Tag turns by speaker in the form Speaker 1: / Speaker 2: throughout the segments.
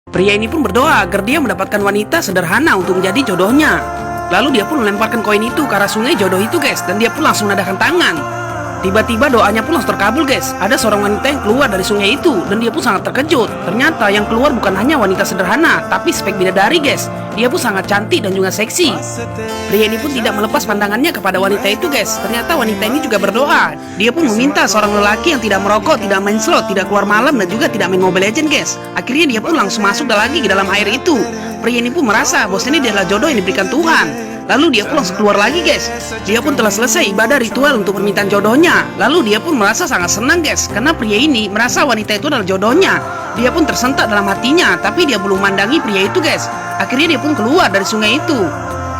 Speaker 1: Pria ini pun berdoa agar dia mendapatkan wanita sederhana untuk menjadi jodohnya. Lalu dia pun melemparkan koin itu ke arah sungai jodoh itu guys, dan dia pun langsung menadahkan tangan. Tiba-tiba doanya pun langsung terkabul guys. Ada seorang wanita yang keluar dari sungai itu, dan dia pun sangat terkejut. Ternyata yang keluar bukan hanya wanita sederhana, tapi spek bidadari guys. Dia pun sangat cantik dan juga seksi. Pria ini pun tidak melepas pandangannya kepada wanita itu guys. Ternyata wanita ini juga berdoa. Dia pun meminta seorang lelaki yang tidak merokok, tidak main slot, tidak keluar malam, dan juga tidak main Mobile Legends guys. Akhirnya dia pun langsung masuk lagi ke dalam air itu. Pria ini pun merasa bahwa ini adalah jodoh yang diberikan Tuhan. Lalu dia pun langsung keluar lagi guys. Dia pun telah selesai ibadah ritual untuk permintaan jodohnya. Lalu dia pun merasa sangat senang guys, karena pria ini merasa wanita itu adalah jodohnya. Dia pun tersentak dalam hatinya, tapi dia belum mandangi pria itu guys. Akhirnya dia pun keluar dari sungai itu.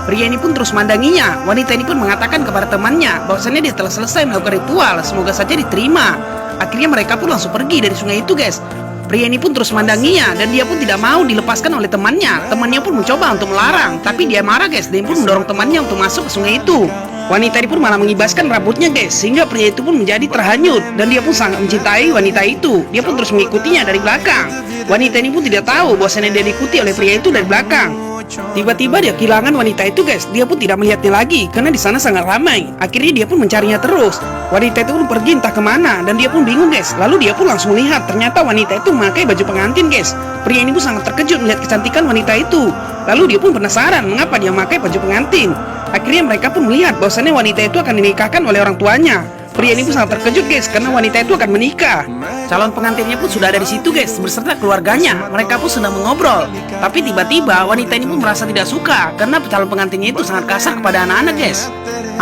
Speaker 1: Pria ini pun terus mandanginya. Wanita ini pun mengatakan kepada temannya bahwasannya dia telah selesai melakukan ritual, semoga saja diterima. Akhirnya mereka pun langsung pergi dari sungai itu guys. Pria ini pun terus mandanginya, dan dia pun tidak mau dilepaskan oleh temannya. Temannya pun mencoba untuk melarang, tapi dia marah guys. Dia pun mendorong temannya untuk masuk ke sungai itu. Wanita ini pun malah mengibaskan rambutnya guys, sehingga pria itu pun menjadi terhanyut. Dan dia pun sangat mencintai wanita itu. Dia pun terus mengikutinya dari belakang. Wanita ini pun tidak tahu bahwasanya dia diikuti oleh pria itu dari belakang. Tiba-tiba dia kehilangan wanita itu guys. Dia pun tidak melihatnya lagi karena di sana sangat ramai. Akhirnya dia pun mencarinya terus. Wanita itu pun pergi entah kemana, dan dia pun bingung guys. Lalu dia pun langsung lihat ternyata wanita itu memakai baju pengantin guys. Pria ini pun sangat terkejut melihat kecantikan wanita itu. Lalu dia pun penasaran mengapa dia memakai baju pengantin. Akhirnya mereka pun melihat bahwasannya wanita itu akan dinikahkan oleh orang tuanya. Pria ini pun sangat terkejut guys, karena wanita itu akan menikah. Calon pengantinnya pun sudah ada di situ guys, beserta keluarganya. Mereka pun sedang mengobrol. Tapi tiba-tiba wanita ini pun merasa tidak suka, karena calon pengantinnya itu sangat kasar kepada anak-anak guys.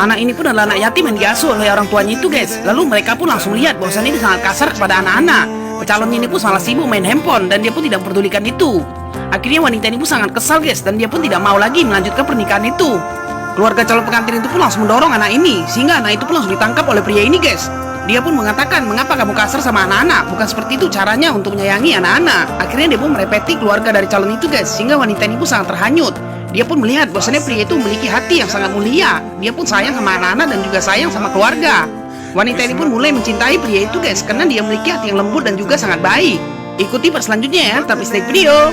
Speaker 1: Anak ini pun adalah anak yatim yang diasuh oleh orang tuanya itu guys. Lalu mereka pun langsung lihat bahwasannya dia sangat kasar kepada anak-anak. Calon ini pun malah sibuk main handphone, dan dia pun tidak memperdulikan itu. Akhirnya wanita ini pun sangat kesal guys, dan dia pun tidak mau lagi melanjutkan pernikahan itu. Keluarga calon pengantin itu pun langsung mendorong anak ini, sehingga anak itu pun langsung ditangkap oleh pria ini guys. Dia pun mengatakan, mengapa kamu kasar sama anak-anak? Bukan seperti itu caranya untuk menyayangi anak-anak. Akhirnya dia pun merepeti keluarga dari calon itu guys, sehingga wanita ini pun sangat terhanyut. Dia pun melihat bahwasannya pria itu memiliki hati yang sangat mulia. Dia pun sayang sama anak-anak dan juga sayang sama keluarga. Wanita ini pun mulai mencintai pria itu guys, karena dia memiliki hati yang lembut dan juga sangat baik. Ikuti part selanjutnya ya, tapi stay video.